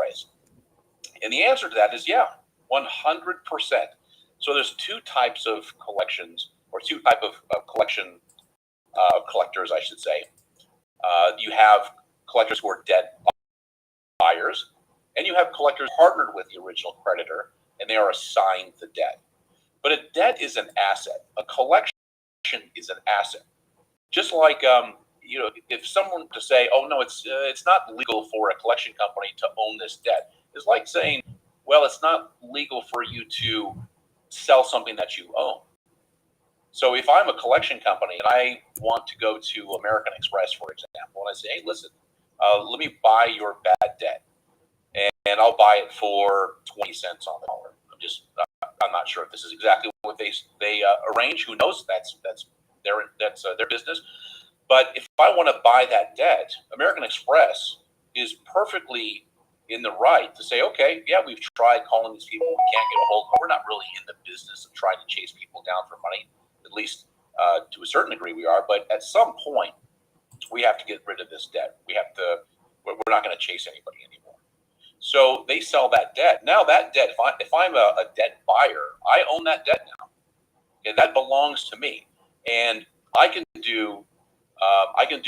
Express? And the answer to that is yeah, 100%. So there's two types of collections, or two type of collection collectors, I should say. You have collectors who are debt buyers, and you have collectors partnered with the original creditor, and they are assigned the debt. But a debt is an asset. A collection is an asset. Just like if someone to say, "Oh no, it's not legal for a collection company to own this debt," it's like saying, "Well, it's not legal for you to sell something that you own." So if I'm a collection company and I want to go to American Express, for example, and I say, "Hey, listen, let me buy your bad debt, and I'll buy it for 20 cents on the dollar." I'm not sure if this is exactly what they arrange. Who knows? That's their business. But if I want to buy that debt, American Express is perfectly in the right to say, okay, yeah, we've tried calling these people, we can't get a hold of them. We're not really in the business of trying to chase people down for money. At least to a certain degree we are. But at some point, we have to get rid of this debt. We're not going to chase anybody anymore. So they sell that debt. Now that debt, if I'm a debt buyer, I own that debt now. And that belongs to me. And I can do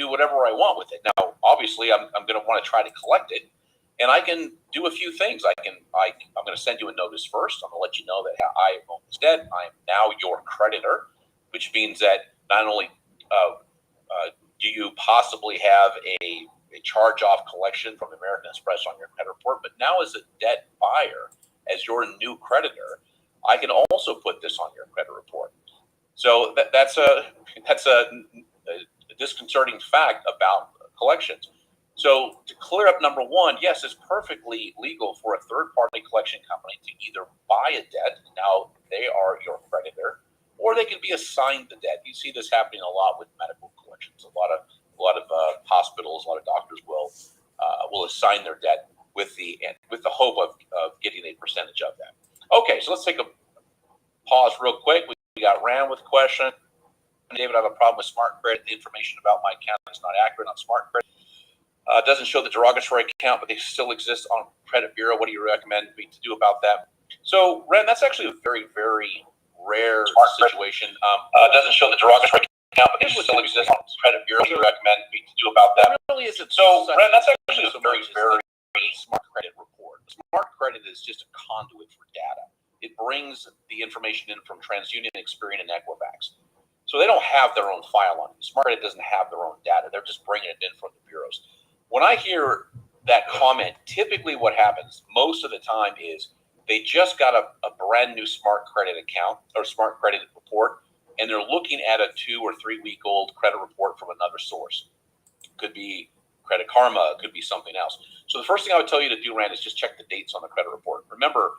whatever I want with it. Now, obviously, I'm going to want to try to collect it, and I can do a few things. I'm going to send you a notice first. I'm going to let you know that I own this debt. I am now your creditor, which means that not only do you possibly have a charge-off collection from American Express on your credit report, but now as a debt buyer, as your new creditor, I can also put this on your credit report. So that's a disconcerting fact about collections. So to clear up number one, yes, it's perfectly legal for a third-party collection company to either buy a debt, now they are your creditor, or they can be assigned the debt. You see this happening a lot with medical collections. A lot of hospitals, a lot of doctors will assign their debt with the hope of getting a percentage of that. Okay, so let's take a pause real quick. We got Rand with a question. David, I have a problem with Smart Credit. The information about my account is not accurate on Smart Credit. Doesn't show the derogatory account, but they still exist on Credit Bureau. What do you recommend me to do about that? So, Ren, that's actually a very, very rare situation. Doesn't show the derogatory account, but they still exist on Credit Bureau. What do you recommend me to do about that? It really isn't. So, Ren, that's actually a very, very Smart Credit report. Smart Credit is just a conduit for data. It brings the information in from TransUnion, Experian, and Equifax. So they don't have their own file on it. Smart Credit doesn't have their own data. They're just bringing it in from the bureaus. When I hear that comment, typically what happens most of the time is they just got a brand new Smart Credit account or Smart Credit report, and they're looking at a 2 or 3 week old credit report from another source. Could be Credit Karma, it could be something else. So the first thing I would tell you to do, Rand, is just check the dates on the credit report. Remember,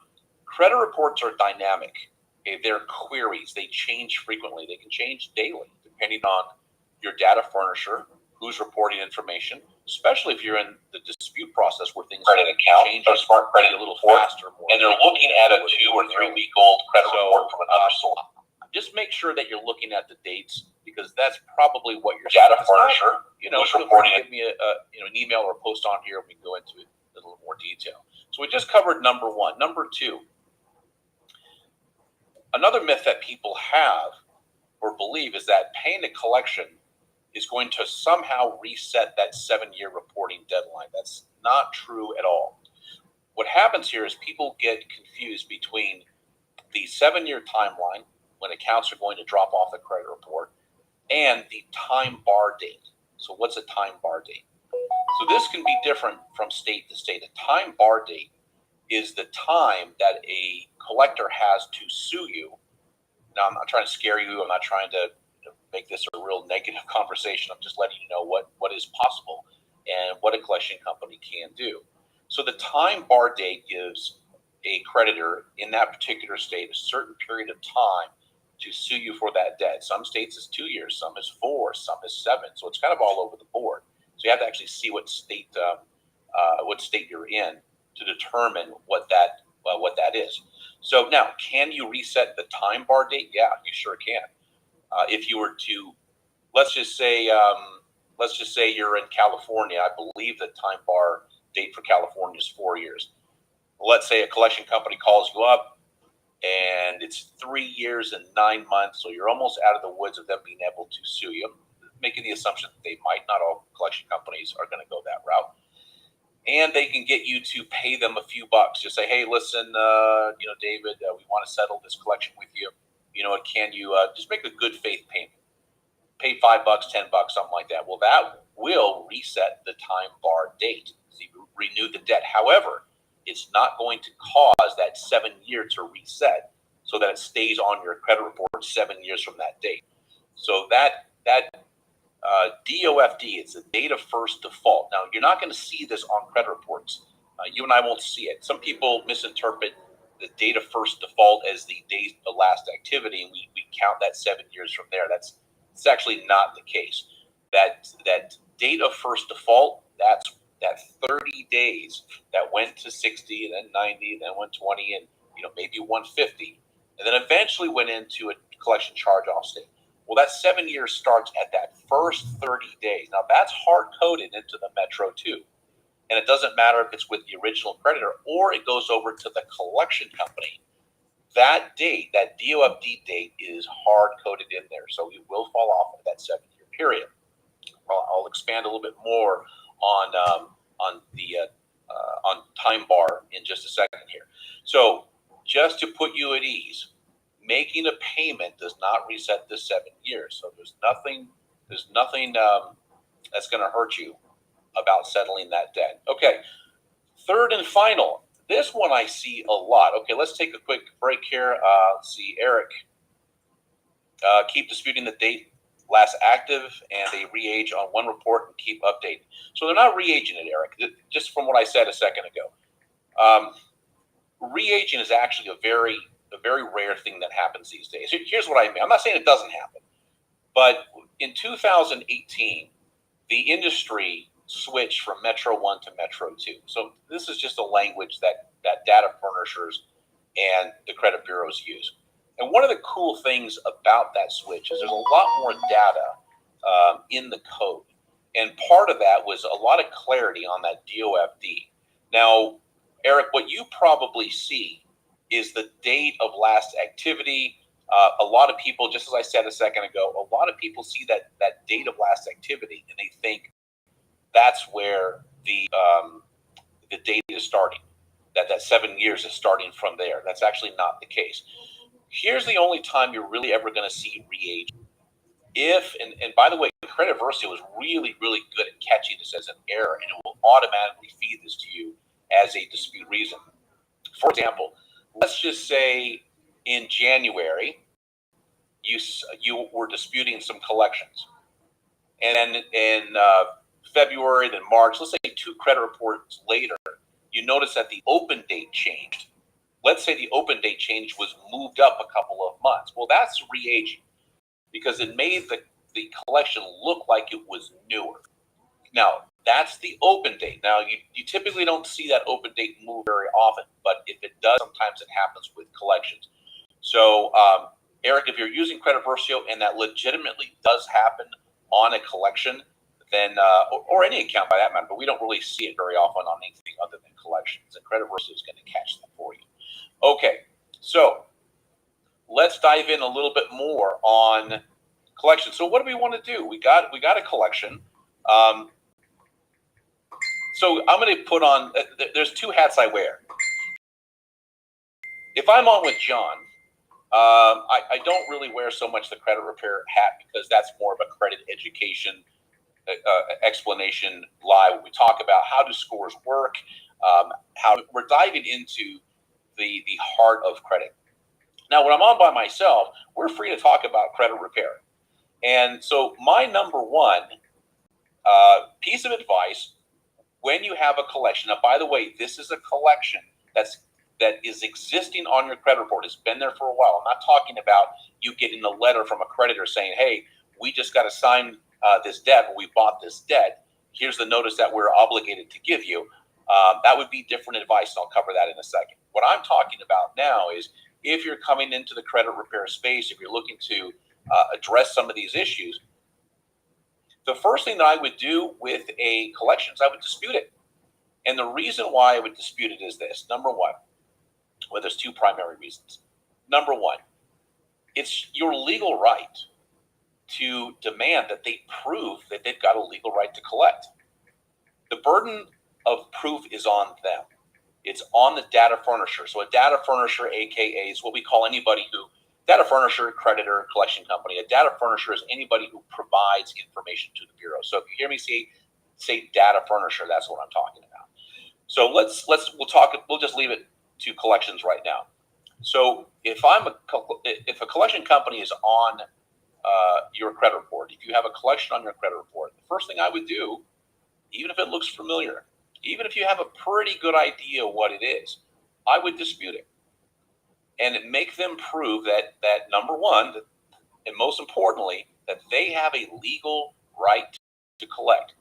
credit reports are dynamic. Okay, they're queries. They change frequently. They can change daily, depending on your data furnisher, who's reporting information, especially if you're in the dispute process where things credit account change or Smart Credit a little faster. And they're looking at a 2 or 3 week old credit report from another source. Just make sure that you're looking at the dates, because that's probably what your data furnisher, who's reporting. Give me an email or a post on here, and we can go into it in a little more detail. So we just covered number one. Number two, another myth that people have or believe is that paying a collection is going to somehow reset that 7-year reporting deadline. That's not true at all. What happens here is people get confused between the 7-year timeline, when accounts are going to drop off the credit report, and the time bar date. So what's a time bar date? So this can be different from state to state. A time bar date is the time that a collector has to sue you. Now, I'm not trying to scare you. I'm not trying to make this a real negative conversation. I'm just letting you know what is possible and what a collection company can do. So the time bar date gives a creditor in that particular state a certain period of time to sue you for that debt. Some states is 2 years, some is 4, some is 7. So it's kind of all over the board. So you have to actually see what state you're in to determine what that is. So now, can you reset the time bar date? Yeah, you sure can. If you were to, let's just say you're in California. I believe the time bar date for California is 4 years. Let's say a collection company calls you up and it's 3 years and 9 months, so you're almost out of the woods of them being able to sue you, making the assumption that they might. Not all collection companies are going to go that route. And they can get you to pay them a few bucks. Just say, hey, listen, David, we want to settle this collection with you. Can you just make a good faith payment? Pay $5, $10, something like that. Well, that will reset the time bar date. So you renew the debt. However, it's not going to cause that 7 year to reset so that it stays on your credit report 7 years from that date. So that DOFD, it's a date of first default. Now, you're not going to see this on credit reports. You and I won't see it. Some people misinterpret the date of first default as the date of last activity, and we count that 7 years from there. It's actually not the case. That date of first default, that's that 30 days that went to 60, and then 90, then 120, and maybe 150, and then eventually went into a collection charge-off state. Well, that 7 years starts at that first 30 days. Now, that's hard-coded into the Metro too. And it doesn't matter if it's with the original creditor or it goes over to the collection company. That date, that DOFD date, is hard-coded in there. So it will fall off of that 7 year period. I'll expand a little bit more on time bar in just a second here. So just to put you at ease, making a payment does not reset the 7 years. So there's nothing that's going to hurt you about settling that debt. Okay, third and final. This one I see a lot. Okay, let's take a quick break here. Let's see, Eric. Keep disputing the date last active, and they re-age on one report and keep updating. So they're not re-aging it, Eric. Just from what I said a second ago. Re-aging is actually a very rare thing that happens these days. Here's what I mean. I'm not saying it doesn't happen, but in 2018, the industry switched from Metro 1 to Metro 2. So this is just a language that data furnishers and the credit bureaus use. And one of the cool things about that switch is there's a lot more data in the code. And part of that was a lot of clarity on that DOFD. Now, Eric, what you probably see is the date of last activity. A lot of people, just as I said a second ago, a lot of people see that date of last activity and they think that's where the date is starting, that 7 years is starting from there. That's actually not the case. Here's the only time you're really ever going to see re-age. If, and by the way, Credit Versio is really, really good at catching this as an error, and it will automatically feed this to you as a dispute reason. For example, let's just say in January, you were disputing some collections. And then in February, then March, let's say 2 credit reports later, you notice that the open date changed. Let's say the open date change was moved up a couple of months. Well, that's re-aging because it made the collection look like it was newer. Now, that's the open date. Now, you typically don't see that open date move very often, but if it does, sometimes it happens with collections. So, Eric, if you're using Credit Versio and that legitimately does happen on a collection, then or any account by that matter, but we don't really see it very often on anything other than collections. And Credit Versio is going to catch that for you. Okay, so let's dive in a little bit more on collection. So what do we want to do? We got a collection. So I'm going to put on. There's 2 hats I wear. If I'm on with John, I don't really wear so much the credit repair hat because that's more of a credit education explanation live. We talk about how do scores work, how we're diving into the heart of credit. Now, when I'm on by myself, we're free to talk about credit repair. And so my number one piece of advice when you have a collection, now, by the way, this is a collection that is existing on your credit report. It's been there for a while. I'm not talking about you getting a letter from a creditor saying, hey, we just got assigned this debt, or we bought this debt. Here's the notice that we're obligated to give you. That would be different advice, and I'll cover that in a second. What I'm talking about now is if you're coming into the credit repair space, if you're looking to address some of these issues, the first thing that I would do with a collection is I would dispute it. And the reason why I would dispute it is this. Number one, well, there's two primary reasons. Number one, it's your legal right to demand that they prove that they've got a legal right to collect. The burden of proof is on them. It's on the data furnisher. So a data furnisher, AKA, is what we call anybody who, data furnisher, creditor, collection company. A data furnisher is anybody who provides information to the Bureau. So if you hear me say data furnisher, that's what I'm talking about. So we'll just leave it to collections right now. So if a collection company is on your credit report, if you have a collection on your credit report, the first thing I would do, even if it looks familiar, even if you have a pretty good idea what it is, I would dispute it and make them prove that number one, and most importantly, that they have a legal right to collect.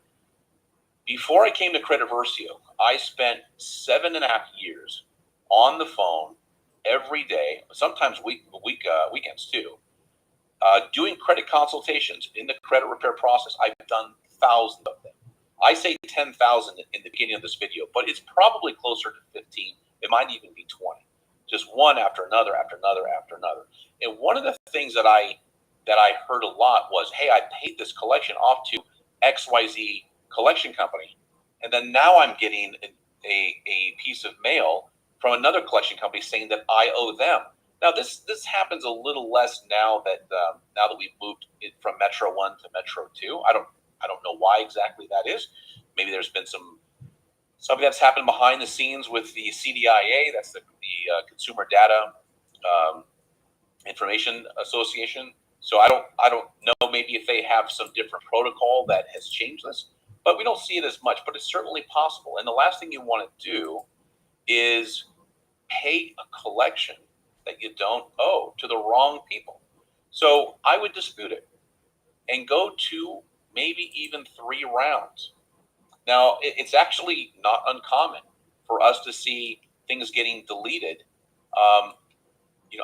Before I came to Credit Versio, I spent 7.5 years on the phone every day, sometimes weekends too, doing credit consultations in the credit repair process. I've done thousands of them. I say 10,000 in the beginning of this video, but it's probably closer to 15. It might even be 20. Just one after another, after another, after another. And one of the things that I heard a lot was, hey, I paid this collection off to XYZ collection company, and then now I'm getting a piece of mail from another collection company saying that I owe them. Now this happens a little less now that we've moved it from Metro 1 to Metro 2. I don't know why exactly that is. Maybe there's been something that's happened behind the scenes with the CDIA. That's the Consumer Data Information Association. So I don't know. Maybe if they have some different protocol that has changed this, but we don't see it as much. But it's certainly possible. And the last thing you want to do is pay a collection that you don't owe to the wrong people. So I would dispute it and go to maybe even 3 rounds. Now, it's actually not uncommon for us to see things getting deleted,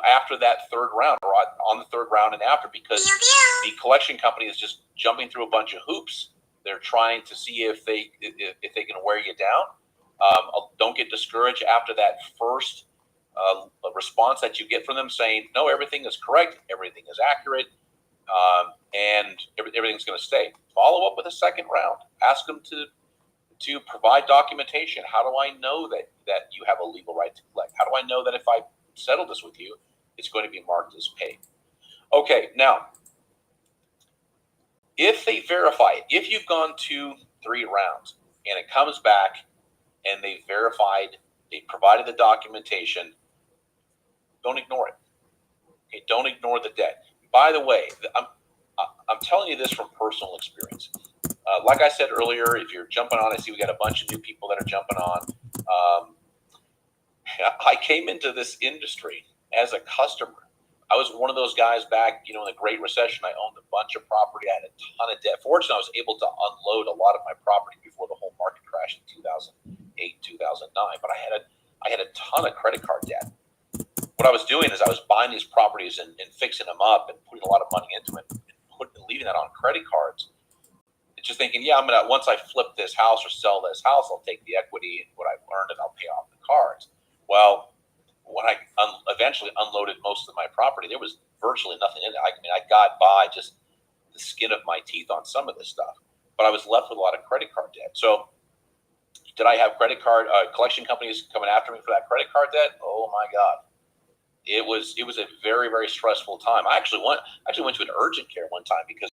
after that 3rd round or on the 3rd round and after, because the collection company is just jumping through a bunch of hoops. They're trying to see if they can wear you down. Don't get discouraged after that first response that you get from them saying, no, everything is correct, everything is accurate, and everything's going to stay. Follow up with a 2nd round. Ask them to provide documentation. How do I know that you have a legal right to collect? How do I know that if I settle this with you, it's going to be marked as paid? Okay, now, if they verify it, if you've gone 2-3 rounds and it comes back and they verified, they provided the documentation, don't ignore it. Okay, don't ignore the debt. By the way, I'm telling you this from personal experience. Like I said earlier, if you're jumping on, I see we got a bunch of new people that are jumping on. I came into this industry as a customer. I was one of those guys back, in the Great Recession. I owned a bunch of property. I had a ton of debt. Fortunately, I was able to unload a lot of my property before the whole market crashed in 2008, 2009. But I had a ton of credit card debt. What I was doing is I was buying these properties and fixing them up and putting a lot of money into it and leaving that on credit cards. Just thinking, yeah, once I flip this house or sell this house, I'll take the equity and what I've earned and I'll pay off the cards. Well, when I eventually unloaded most of my property, there was virtually nothing in it. I got by just the skin of my teeth on some of this stuff, but I was left with a lot of credit card debt. So did I have credit card collection companies coming after me for that credit card debt? Oh my God. It was a very, very stressful time. I actually went to an urgent care one time because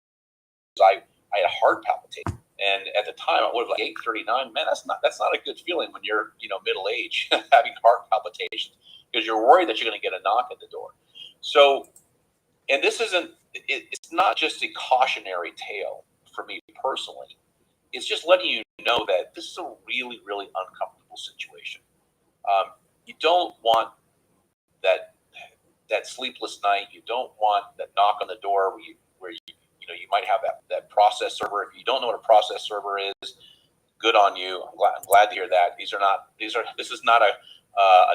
I had a heart palpitation, and at the time I was like 8:39. Man, that's not a good feeling when you're middle age having heart palpitations, because you're worried that you're going to get a knock at the door. So, and it's not just a cautionary tale for me personally. It's just letting you know that this is a really, really uncomfortable situation. You don't want that sleepless night. You don't want that knock on the door where you might have that process server. If you don't know what a process server is, good on you. I'm glad to hear that. This is not a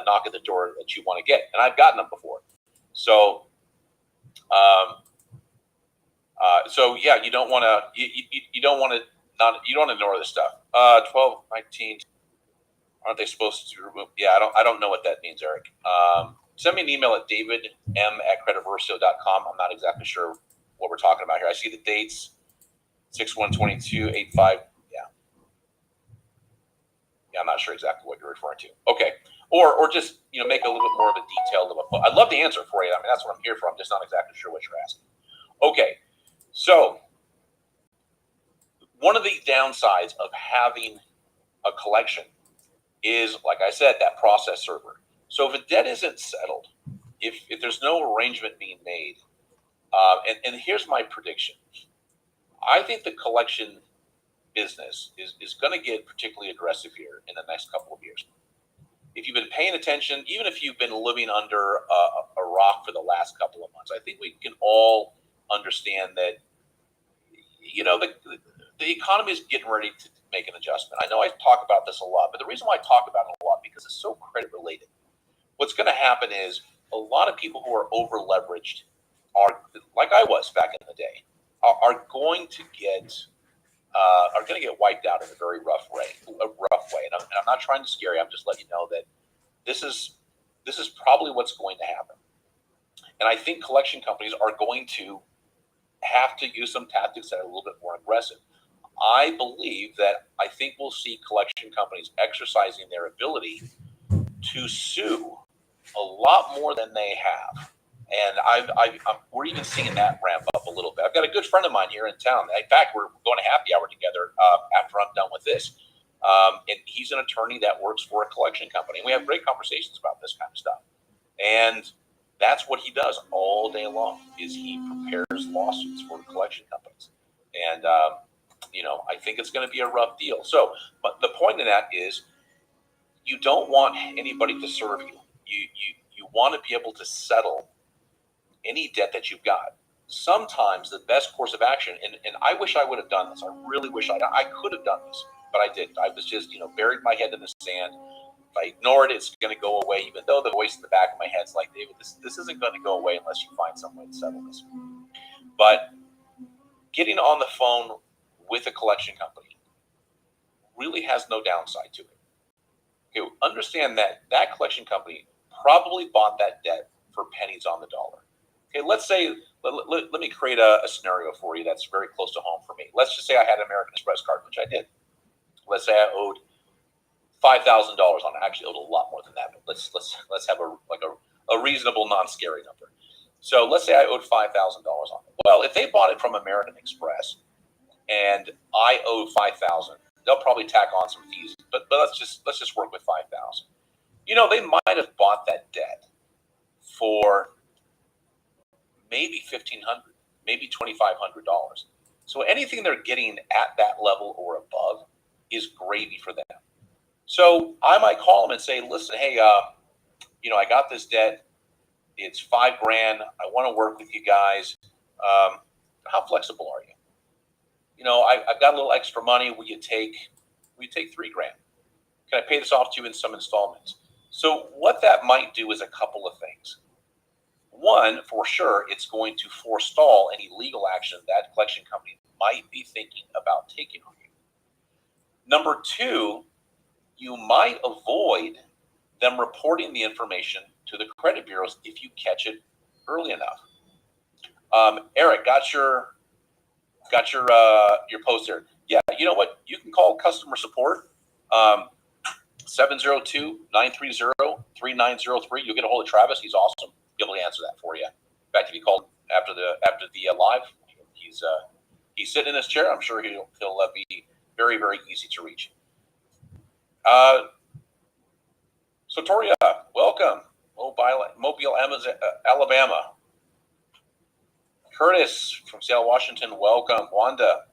knock at the door that you want to get, and I've gotten them before. So, yeah, you don't want to ignore this stuff. 12, 19. Aren't they supposed to remove? Yeah, I don't know what that means, Eric. Send me an email at davidm@creditversio.com. I'm not exactly sure what we're talking about here. I see the dates: 6/1/22, 8/5. Yeah, I'm not sure exactly what you're referring to. Okay, or just make a little bit more of a detailed of a. I'd love to answer for you. I mean, that's what I'm here for. I'm just not exactly sure what you're asking. Okay, so one of the downsides of having a collection is, like I said, that process server. So if a debt isn't settled, if there's no arrangement being made, and here's my prediction, I think the collection business is going to get particularly aggressive here in the next couple of years. If you've been paying attention, even if you've been living under a rock for the last couple of months, I think we can all understand that the economy is getting ready to make an adjustment. I know I talk about this a lot, but the reason why I talk about it a lot because it's so credit related. What's going to happen is a lot of people who are over leveraged are, like I was back in the day, are going to get wiped out in a very rough way. And I'm not trying to scare you. I'm just letting you know that this is probably what's going to happen. And I think collection companies are going to have to use some tactics that are a little bit more aggressive. I think we'll see collection companies exercising their ability to sue a lot more than they have. And we're even seeing that ramp up a little bit. I've got a good friend of mine here in town. In fact, we're going to happy hour together after I'm done with this. And he's an attorney that works for a collection company. And we have great conversations about this kind of stuff. And that's what he does all day long is he prepares lawsuits for collection companies. And, I think it's going to be a rough deal. So, but the point of that is you don't want anybody to serve you. You want to be able to settle any debt that you've got. Sometimes the best course of action, and I wish I would have done this. I really wish I could have done this, but I didn't. I was just, buried my head in the sand. If I ignore it, it's going to go away, even though the voice in the back of my head is like, David, this isn't going to go away unless you find some way to settle this. But getting on the phone with a collection company really has no downside to it. Okay, understand that collection company probably bought that debt for pennies on the dollar. Okay, let's say, let me create a scenario for you that's very close to home for me. Let's just say I had an American Express card, which I did. Let's say I owed $5,000 on it. I actually owed a lot more than that, but let's have a reasonable, non-scary number. So let's say I owed $5,000 on it. Well, if they bought it from American Express and I owe $5,000, they'll probably tack on some fees. But let's just work with $5,000. They might have bought that debt for maybe $1,500, maybe $2,500. So anything they're getting at that level or above is gravy for them. So I might call them and say, listen, hey, I got this debt. It's $5,000. I want to work with you guys. How flexible are you? I've got a little extra money. Will you take $3,000? Can I pay this off to you in some installments? So what that might do is a couple of things. One, for sure, it's going to forestall any legal action that collection company might be thinking about taking on you. Number two, you might avoid them reporting the information to the credit bureaus if you catch it early enough. Eric, got your post there. Yeah, you know what? You can call customer support, 702-930-3903. You'll get a hold of Travis. He's awesome. He'll be able to answer that for you. In fact, if you call after the live, he's sitting in his chair. I'm sure he'll be very, very easy to reach. Sotoria, welcome. Mobile, Alabama. Curtis from Seattle, Washington, welcome. Wanda,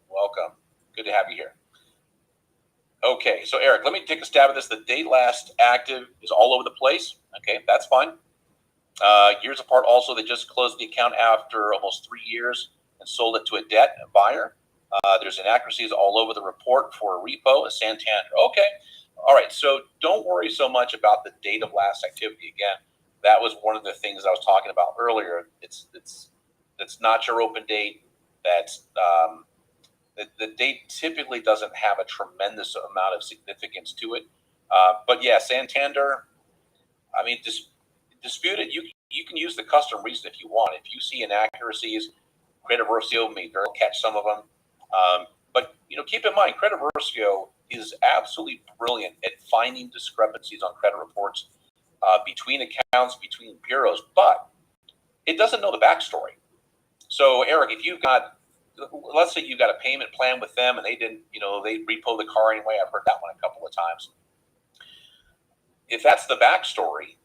welcome. Good to have you here. Okay, so Eric, let me take a stab at this. The date last active is all over the place. Okay, that's fine. Years apart also, they just closed the account after almost 3 years and sold it to a debt buyer. There's inaccuracies all over the report for a repo, a Santander. Okay, all right, so don't worry so much about the date of last activity. Again, that was one of the things I was talking about earlier. It's not your open date. That's the date typically doesn't have a tremendous amount of significance to it. But yeah, Santander, I mean, dispute it. You can use the custom reason if you want. If you see inaccuracies, Credit Versio may very well catch some of them. But keep in mind, Credit Versio is absolutely brilliant at finding discrepancies on credit reports between accounts, between bureaus, but it doesn't know the backstory. So, Eric, if you've got, let's say you've got a payment plan with them and they didn't, they repo the car anyway. I've heard that one a couple of times. If that's the backstory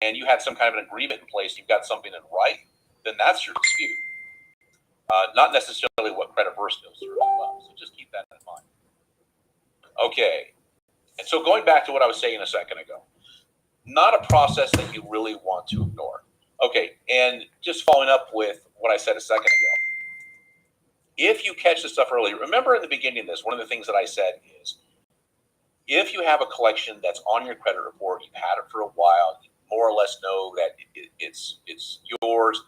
and you had some kind of an agreement in place, you've got something in writing, then that's your dispute. Not necessarily what Credit Versio goes through as well. So just keep that in mind. Okay. And so going back to what I was saying a second ago, not a process that you really want to ignore. Okay. And just following up with what I said a second ago, if you catch this stuff early, remember in the beginning of this, one of the things that I said is if you have a collection that's on your credit report, you've had it for a while, you more or less know that it's yours,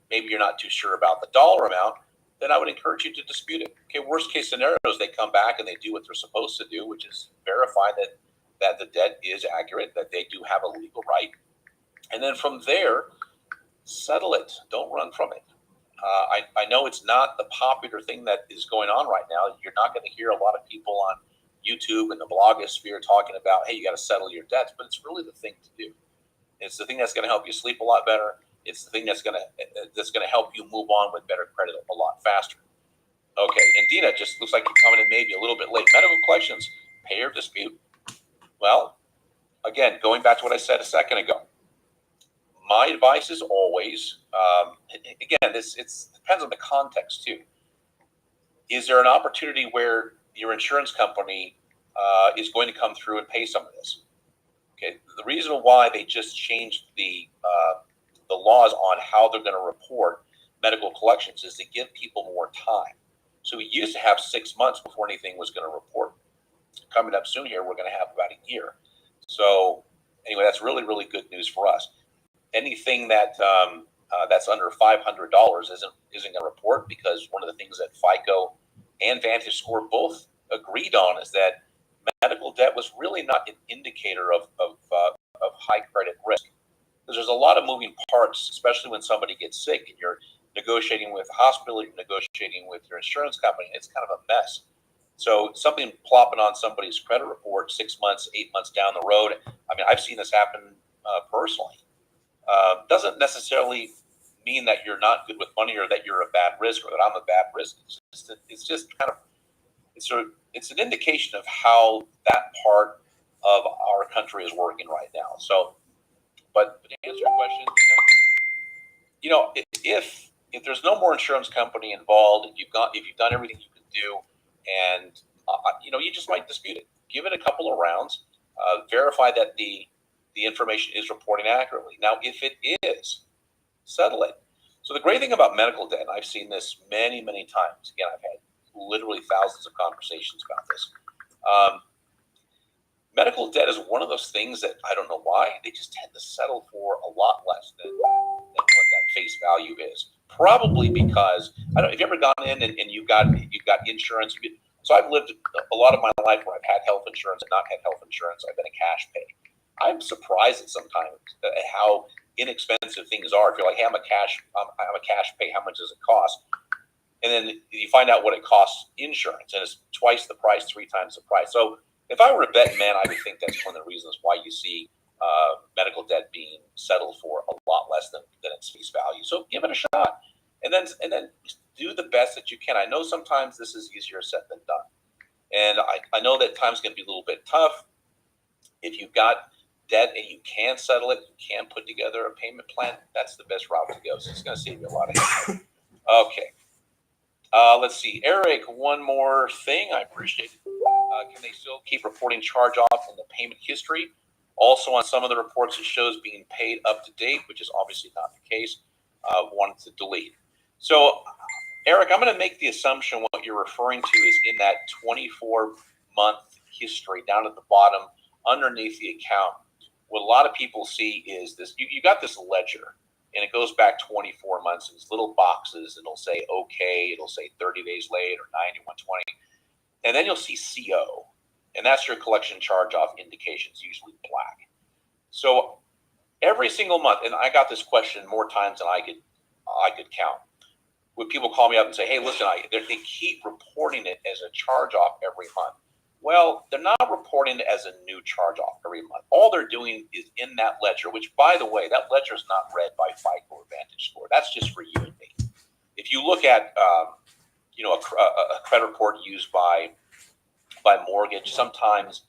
maybe you're not too sure about the dollar amount, then I would encourage you to dispute it. Okay, worst case scenario is they come back and they do what they're supposed to do, which is verify that the debt is accurate, that they do have a legal right. And then from there, settle it. Don't run from it. I know it's not the popular thing that is going on right now. You're not going to hear a lot of people on YouTube and the blogosphere talking about, hey, you got to settle your debts, but it's really the thing to do. It's the thing that's going to help you sleep a lot better. It's the thing that's going to help you move on with better credit a lot faster. Okay, and Dina, just looks like you're coming in maybe a little bit late. Medical collections, pay or dispute. Well, again, going back to what I said a second ago, my advice is always, again, it depends on the context too. Is there an opportunity where your insurance company is going to come through and pay some of this? Okay, the reason why they just changed the laws on how they're going to report medical collections is to give people more time. So we used to have 6 months before anything was going to report. Coming up soon here, we're going to have about a year. So anyway, that's really, really good news for us. Anything that that's under $500 isn't going to report, because one of the things that FICO and Vantage Score both agreed on is that medical debt was really not an indicator of high credit risk. Because there's a lot of moving parts, especially when somebody gets sick and you're negotiating with the hospital, you're negotiating with your insurance company. It's kind of a mess. So something plopping on somebody's credit report 6 months, 8 months down the road, I mean, I've seen this happen personally. Doesn't necessarily mean that you're not good with money or that you're a bad risk or that I'm a bad risk. It's just kind of, it's an indication of how that part of our country is working right now. So, but to answer your question, if there's no more insurance company involved, if you've done everything you can do, and you just might dispute it. Give it a couple of rounds, verify that the information is reporting accurately. Now, if it is, settle it. So the great thing about medical debt, and I've seen this many, many times. Again, I've had literally thousands of conversations about this. Medical debt is one of those things that I don't know why they just tend to settle for a lot less than what that face value is. Probably because have you ever gone in and you've got insurance? So I've lived a lot of my life where I've had health insurance and not had health insurance. I've been a cash pay. I'm surprised at sometimes at how inexpensive things are. If you're like, hey, I'm a cash pay, how much does it cost? And then you find out what it costs insurance, and it's twice the price, 3 times the price. So if I were a betting man, I would think that's one of the reasons why you see medical debt being settled for a lot less than its face value. So give it a shot, and then do the best that you can. I know sometimes this is easier said than done, and I know that times can be a little bit tough. If you've got debt and you can settle it, you can put together a payment plan, that's the best route to go. So it's going to save you a lot of money. Okay. Let's see. Eric, one more thing. I appreciate it. Can they still keep reporting charge-off in the payment history? Also, on some of the reports, it shows being paid up to date, which is obviously not the case. Wanted to delete. So, Eric, I'm going to make the assumption what you're referring to is in that 24-month history down at the bottom underneath the account. What a lot of people see is this. You got this ledger, and it goes back 24 months in these little boxes. It'll say okay, it'll say 30 days late or 90, 120. And then you'll see CO. and that's your collection charge-off indications, usually black. So every single month, and I got this question more times than I could count. When people call me up and say, "Hey, listen, they keep reporting it as a charge-off every month." Well, they're not reporting it as a new charge-off every month. All they're doing is in that ledger, which, by the way, that ledger is not read by FICO or Vantage Score. That's just for you and me. If you look at a credit report used by mortgage, sometimes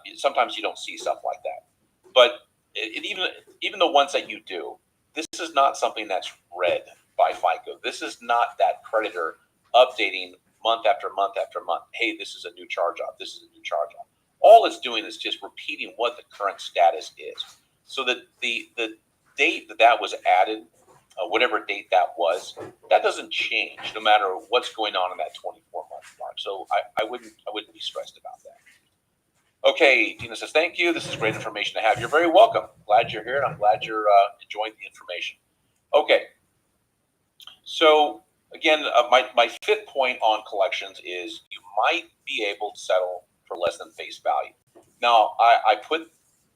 you don't see stuff like that. But even the ones that you do, this is not something that's read by FICO. This is not that creditor updating month after month after month. Hey, this is a new charge-off. This is a new charge-off. All it's doing is just repeating what the current status is. So that the date that was added, whatever date that was, that doesn't change no matter what's going on in that 24-month mark. So I wouldn't be stressed about that. Okay, Dina says, thank you. This is great information to have. You're very welcome. Glad you're here, and I'm glad you're enjoying the information. Okay. So again, my fifth point on collections is you might be able to settle for less than face value. Now, I put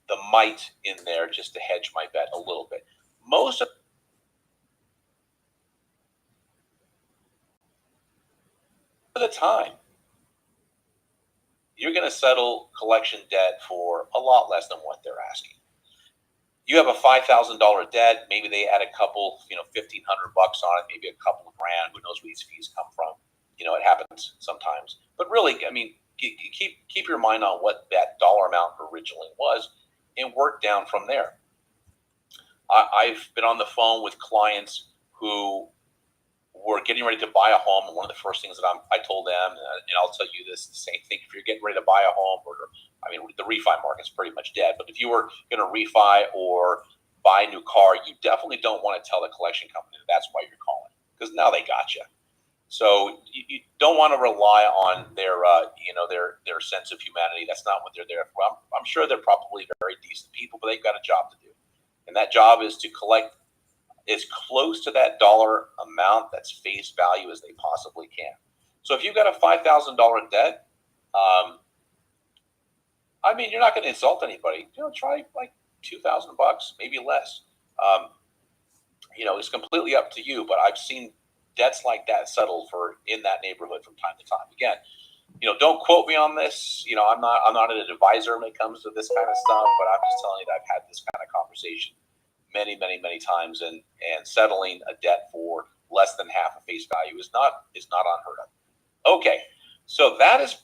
the might in there just to hedge my bet a little bit. Most of the time, you're going to settle collection debt for a lot less than what they're asking. You have a $5,000 debt. Maybe they add a couple, $1,500 on it, maybe a couple of grand. Who knows where these fees come from? It happens sometimes. But really, I mean, keep your mind on what that dollar amount originally was, and work down from there. I've been on the phone with clients who were getting ready to buy a home, and one of the first things that I told them, and I'll tell you this, the same thing. If you're getting ready to buy a home, the refi market's pretty much dead. But if you were going to refi or buy a new car, you definitely don't want to tell the collection company that's why you're calling, because now they got you. So you don't want to rely on their sense of humanity. That's not what they're there for. I'm sure they're probably very decent people, but they've got a job to do, and that job is to collect as close to that dollar amount that's face value as they possibly can. So if you've got a $5,000 debt, you're not going to insult anybody. Try like $2,000, maybe less. It's completely up to you. But I've seen debts like that settled for in that neighborhood from time to time. Again, don't quote me on this. I'm not an advisor when it comes to this kind of stuff. But I'm just telling you that I've had this kind of conversation many, many, many times, and settling a debt for less than half of face value is not unheard of. Okay, so that is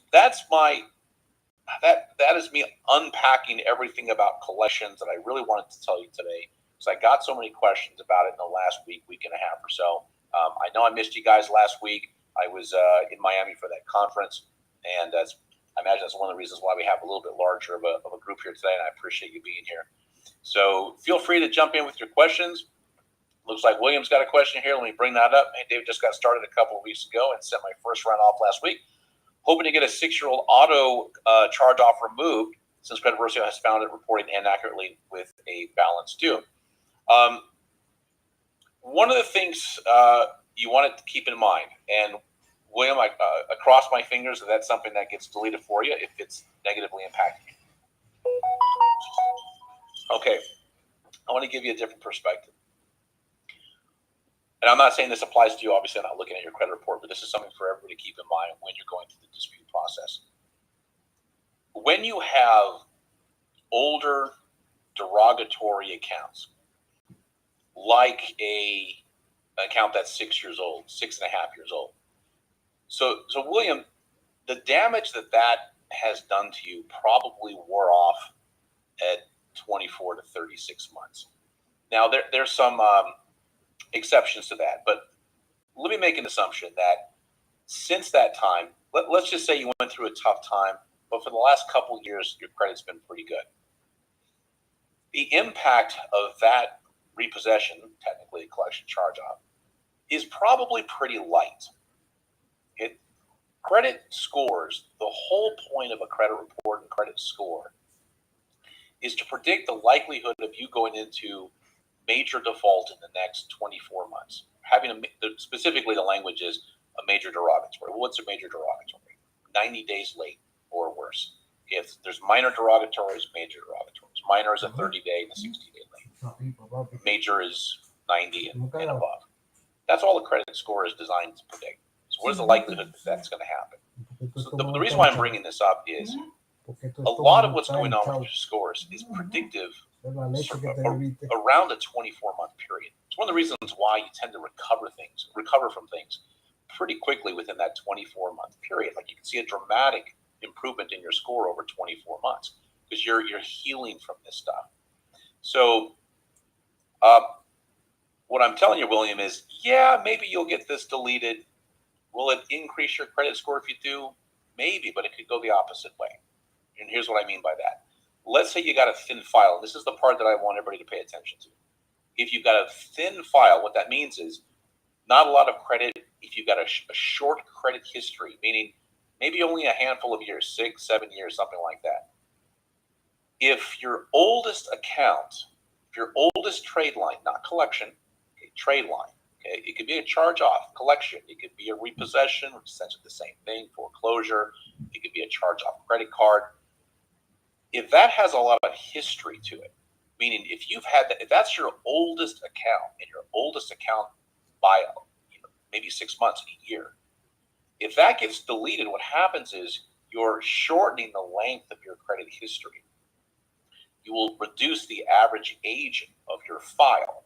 me unpacking everything about collections that I really wanted to tell you today, because I got so many questions about it in the last week and a half or so. I know I missed you guys last week. I was in Miami for that conference, and I imagine that's one of the reasons why we have a little bit larger of a group here today, and I appreciate you being here. So feel free to jump in with your questions. Looks like William's got a question here. Let me bring that up. Hey, David just got started a couple of weeks ago and sent my first run off last week. Hoping to get a 6-year-old auto charge-off removed since Credit Versio has found it reporting inaccurately with a balance due. One of the things you want to keep in mind, and William, I cross my fingers that that's something that gets deleted for you if it's negatively impacting you. Okay, I want to give you a different perspective. And I'm not saying this applies to you. Obviously, I'm not looking at your credit report, but this is something for everybody to keep in mind when you're going through the dispute process. When you have older derogatory accounts, like an account that's 6 years old, 6.5 years old. So William, the damage that has done to you probably wore off at 24 to 36 months. Now, there's some exceptions to that, but let me make an assumption that since that time, let's just say you went through a tough time, but for the last couple of years, your credit's been pretty good. The impact of that repossession, technically a collection charge-off, is probably pretty light. Credit scores, the whole point of a credit report and credit score is to predict the likelihood of you going into major default in the next 24 months. Specifically, the language is a major derogatory. Well, what's a major derogatory? 90 days late or worse. If there's minor derogatories, major derogatories. Minor is a 30-day and a 60-day lane. Major is 90 and above. That's all the credit score is designed to predict. So what is the likelihood that that's going to happen? So the reason why I'm bringing this up is a lot of what's going on with your scores is predictive around a 24-month period. It's one of the reasons why you tend to recover from things pretty quickly within that 24-month period. Like you can see a dramatic improvement in your score over 24 months because you're healing from this stuff. So what I'm telling you, William, is yeah, maybe you'll get this deleted. Will it increase your credit score if you do? Maybe, but it could go the opposite way. And here's what I mean by that. Let's say you got a thin file. This is the part that I want everybody to pay attention to. If you've got a thin file, what that means is not a lot of credit. If you've got a short credit history, meaning maybe only a handful of years, 6, 7 years, something like that. If your oldest account, if your oldest trade line, not collection, okay, trade line, okay, it could be a charge-off, collection, it could be a repossession, which is essentially the same thing, foreclosure, it could be a charge-off credit card. If that has a lot of history to it, meaning if you've had that, if that's your oldest account and your oldest account by maybe 6 months, a year, if that gets deleted, what happens is you're shortening the length of your credit history. You will reduce the average age of your file,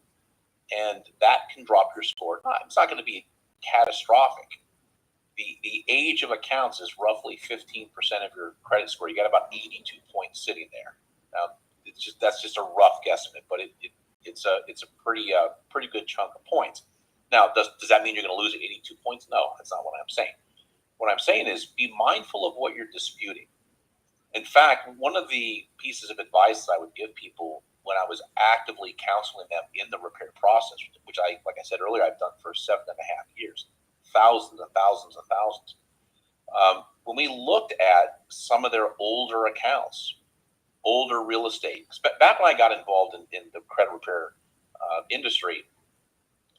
and that can drop your score. It's not going to be catastrophic. The age of accounts is roughly 15% of your credit score. You got about 82 points sitting there. Now, that's just a rough guesstimate, but it's a pretty good chunk of points. Now, does that mean you're going to lose 82 points? No, that's not what I'm saying. What I'm saying is be mindful of what you're disputing. In fact, one of the pieces of advice that I would give people when I was actively counseling them in the repair process, which like I said earlier, I've done for 7.5 years, thousands and thousands and thousands. When we looked at some of their older accounts, older real estate, back when I got involved in the credit repair industry,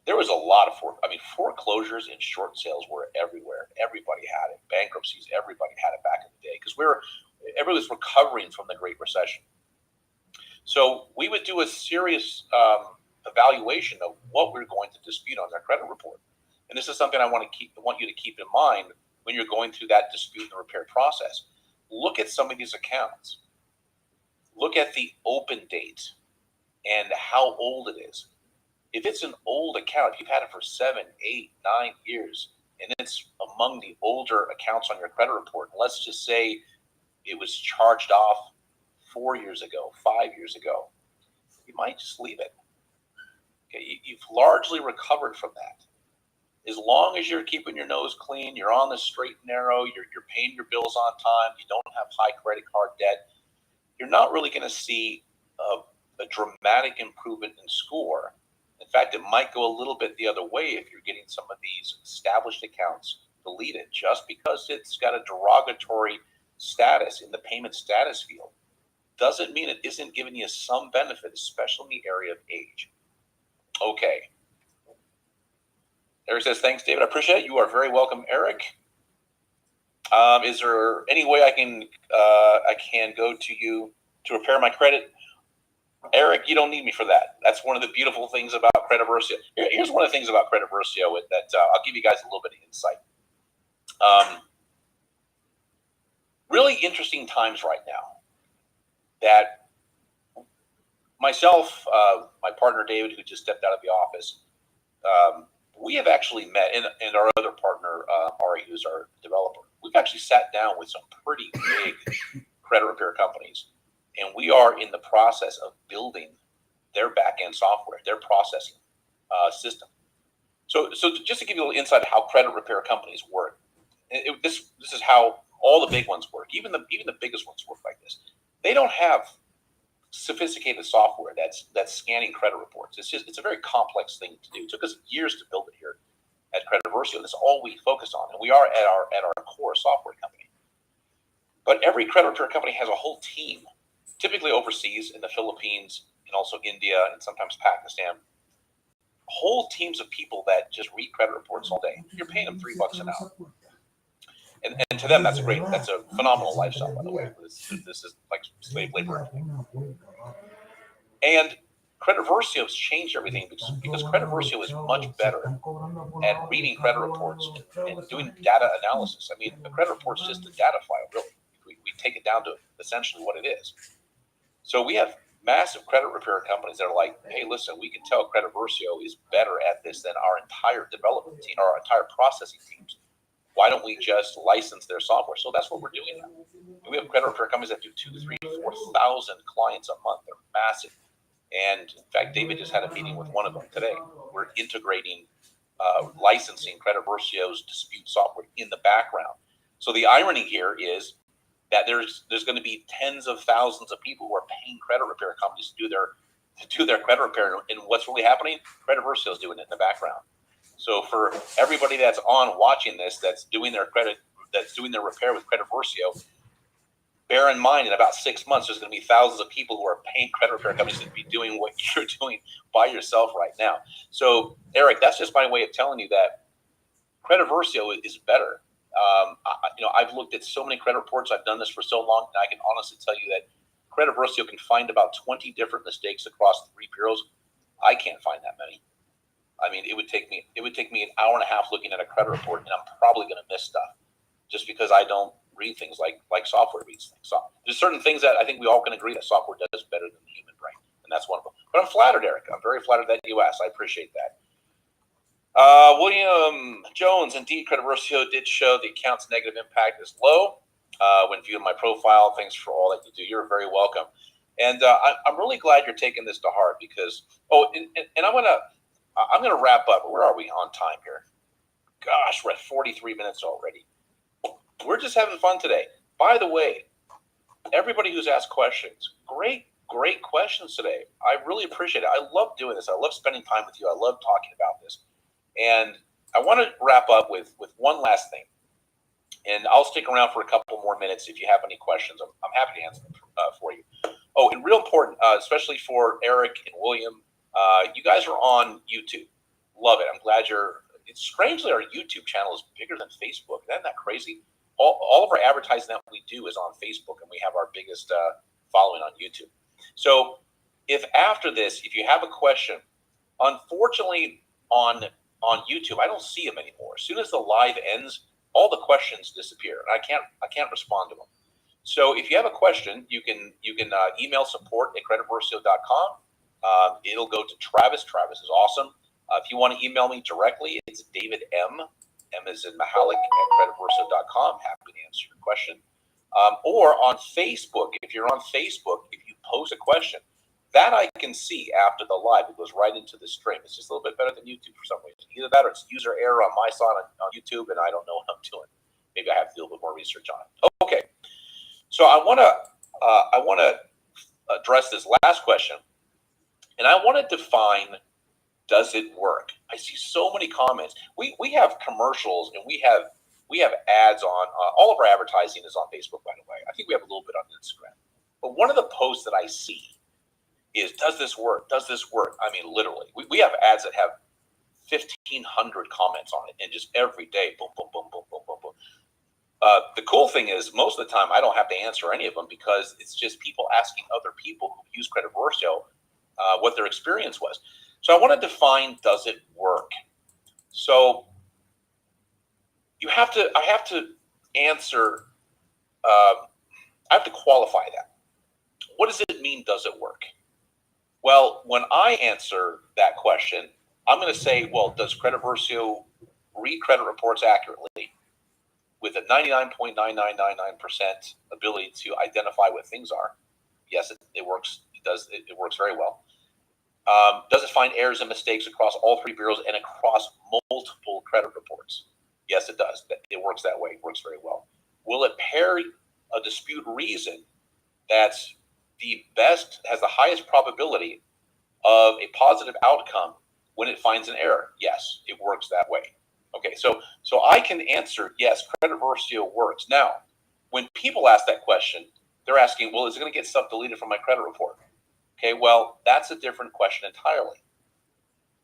there was a lot of foreclosures and short sales were everywhere. Everybody had it. Bankruptcies, everybody had it back in the day because everybody was recovering from the Great Recession. So we would do a serious evaluation of what we're going to dispute on their credit report. And this is something I want you to keep in mind when you're going through that dispute and repair process. Look at some of these accounts. Look at the open date and how old it is. If it's an old account, if you've had it for 7, 8, 9 years, and it's among the older accounts on your credit report, let's just say it was charged off 4 years ago, 5 years ago, you might just leave it. Okay, you've largely recovered from that. As long as you're keeping your nose clean, you're on the straight and narrow, you're paying your bills on time, you don't have high credit card debt, you're not really going to see a dramatic improvement in score. In fact, it might go a little bit the other way if you're getting some of these established accounts deleted just because it's got a derogatory status in the payment status field. Doesn't mean it isn't giving you some benefit, especially in the area of age. Okay. Eric says, thanks, David. I appreciate it. You are very welcome, Eric. Is there any way I can go to you to repair my credit? Eric, you don't need me for that. That's one of the beautiful things about Credit Versio. Here's one of the things about Credit Versio that I'll give you guys a little bit of insight. Really interesting times right now that myself, my partner David, who just stepped out of the office, we have actually met, and our other partner, Ari, who's our developer, we've actually sat down with some pretty big credit repair companies. And we are in the process of building their back-end software, their processing system. So just to give you a little insight of how credit repair companies work, this is how all the big ones work. Even the biggest ones work like this. They don't have sophisticated software that's scanning credit reports. It's a very complex thing to do. It took us years to build it here at Credit Versio. That's all we focus on, and we are at our core software company. But every credit repair company has a whole team, typically overseas in the Philippines and also India and sometimes Pakistan. Whole teams of people that just read credit reports all day. You're paying them $3 an hour. And to them, that's a phenomenal lifestyle, by the way. This is like slave labor. And Credit Versio has changed everything because Credit Versio is much better at reading credit reports and doing data analysis. I mean, a credit report is just a data file, really. We take it down to essentially what it is. So we have massive credit repair companies that are like, hey, listen, we can tell Credit Versio is better at this than our entire development team, our entire processing teams. Why don't we just license their software? So that's what we're doing now. And we have credit repair companies that do 2,000, 3,000, 4,000 clients a month. They're massive. And in fact, David just had a meeting with one of them today. We're integrating licensing Credit Versio's dispute software in the background. So the irony here is that there's going to be tens of thousands of people who are paying credit repair companies to do their credit repair. And what's really happening? Credit Versio is doing it in the background. So for everybody that's on watching this, that's doing their repair with Credit Versio, bear in mind, in about 6 months, there's going to be thousands of people who are paying credit repair companies to be doing what you're doing by yourself right now. So, Eric, that's just my way of telling you that Credit Versio is better. I've looked at so many credit reports. I've done this for so long, and I can honestly tell you that Credit Versio can find about 20 different mistakes across 3 bureaus. I can't find that many. I mean, it would take me an hour and a half looking at a credit report, and I'm probably going to miss stuff just because I don't read things like software reads things. So there's certain things that I think we all can agree that software does better than the human brain, and that's one of them. But I'm flattered, Eric. I'm very flattered that you asked. I appreciate that. William Jones, indeed, Credit Versio did show the account's negative impact is low when viewing my profile. Thanks for all that you do. You're very welcome. And I'm really glad you're taking this to heart because, and I'm gonna wrap up. Where are we on time here? Gosh, we're at 43 minutes already. We're just having fun today. By the way, everybody who's asked questions, great questions today. I really appreciate it. I love doing this. I love spending time with you. I love talking about this. And I want to wrap up with one last thing. And I'll stick around for a couple more minutes if you have any questions. I'm happy to answer them for you. Oh, and real important, especially for Eric and William, you guys are on YouTube. Love it. I'm glad strangely, our YouTube channel is bigger than Facebook. Isn't that crazy? All of our advertising that we do is on Facebook, and we have our biggest following on YouTube. So if after this, if you have a question, unfortunately on YouTube, I don't see them anymore. As soon as the live ends, all the questions disappear, and I can't respond to them. So if you have a question, you can email support@creditversio.com. It'll go to Travis. Travis is awesome. If you want to email me directly, it's David M. M is in Mahalik @creditversio.com. Happy to answer your question. Or on Facebook, if you're on Facebook, if you post a question, that I can see after the live. It goes right into the stream. It's just a little bit better than YouTube for some reason. Either that or it's user error on my side on YouTube, and I don't know what I'm doing. Maybe I have to do a little bit more research on it. Okay, so I want to address this last question, and I want to define, does it work? I see so many comments. We have commercials, and we have ads on all of our advertising is on Facebook, by the way. I think we have a little bit on Instagram. But one of the posts that I see is, does this work? Does this work? I mean, literally. We have ads that have 1,500 comments on it, and just every day, boom, boom, boom, boom, boom, boom, boom. The cool thing is, most of the time, I don't have to answer any of them because it's just people asking other people who use Credit Versio what their experience was. So I want to define, does it work? So I have to answer, I have to qualify that. What does it mean, does it work? Well, when I answer that question, I'm going to say, well, does Credit Versio read credit reports accurately with a 99.9999% ability to identify what things are? Yes, it works. It works very well. Does it find errors and mistakes across all 3 bureaus and across multiple credit reports? Yes, it does. It works that way. It works very well. Will it pair a dispute reason that's the best, has the highest probability of a positive outcome when it finds an error? Yes, it works that way. Okay, so I can answer, yes, Credit Versio works. Now, when people ask that question, they're asking, well, is it going to get stuff deleted from my credit report? Okay, well, that's a different question entirely.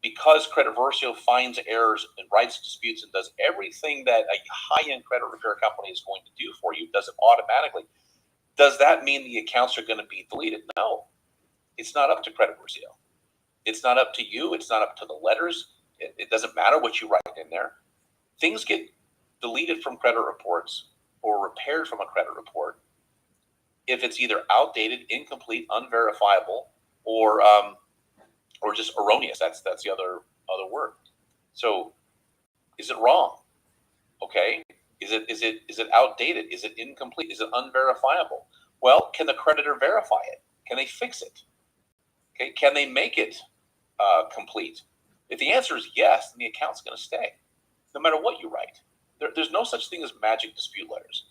because Credit Versio finds errors and writes disputes and does everything that a high-end credit repair company is going to do for you, does it automatically. Does that mean the accounts are going to be deleted? No. It's not up to Credit Versio. It's not up to you. It's not up to the letters. It doesn't matter what you write in there. Things get deleted from credit reports or repaired from a credit report if it's either outdated, incomplete, unverifiable, or just erroneous. That's the other word. So, is it wrong? Okay. Is it outdated? Is it incomplete? Is it unverifiable? Well, can the creditor verify it? Can they fix it? Okay. Can they make it complete? If the answer is yes, then the account's going to stay, no matter what you write. There's no such thing as magic dispute letters.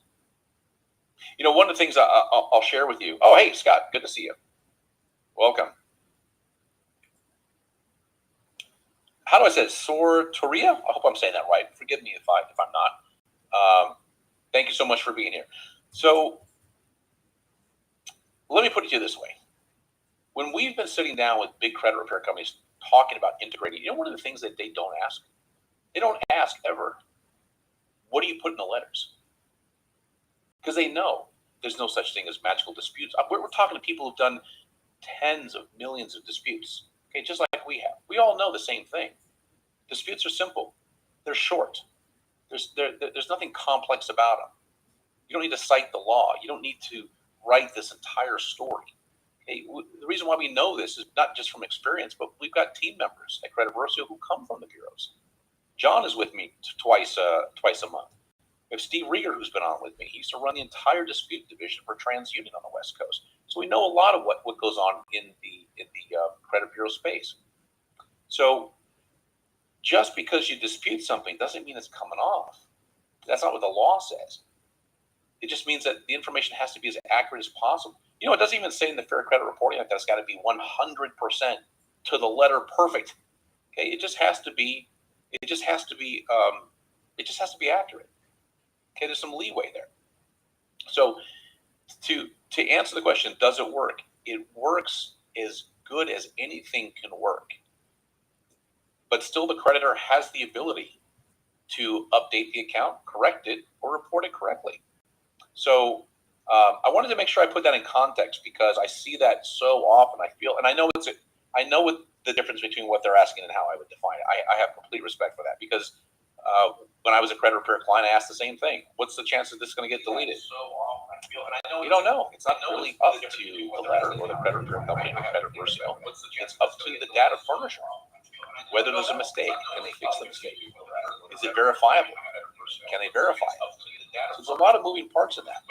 You know, one of the things I'll share with you. Oh, hey, Scott, good to see you. Welcome. How do I say it? Sortoria? I hope I'm saying that right. Forgive me if I'm not. Thank you so much for being here. So let me put it to you this way. When we've been sitting down with big credit repair companies talking about integrating, you know, one of the things that they don't ask? They don't ask ever, what do you put in the letters? Because they know there's no such thing as magical disputes. We're talking to people who've done tens of millions of disputes, okay, just like we have. We all know the same thing. Disputes are simple. They're short. There's nothing complex about them. You don't need to cite the law. You don't need to write this entire story. Okay? The reason why we know this is not just from experience, but we've got team members at Credit Versio who come from the bureaus. John is with me twice a month. We have Steve Rieger, who's been on with me. He used to run the entire dispute division for TransUnion on the West Coast. So we know a lot of what goes on in the credit bureau space. So just because you dispute something doesn't mean it's coming off. That's not what the law says. It just means that the information has to be as accurate as possible. You know, it doesn't even say in the Fair Credit Reporting Act that it's got to be 100% to the letter perfect. Okay, it just has to be accurate. Okay, there's some leeway there. So to answer the question, does it work? It works as good as anything can work. But still the creditor has the ability to update the account, correct it, or report it correctly. So I wanted to make sure I put that in context because I see that so often. I know what the difference between what they're asking and how I would define it. I have complete respect for that because when I was a credit repair client, I asked the same thing. What's the chance that this is going to get deleted? You don't know. It's not really up to the letter or the credit repair company or Credit Versio. It's up to the data furnisher. Whether there's a mistake, can they fix the mistake? Is it verifiable? Can they verify it? So there's a lot of moving parts in that.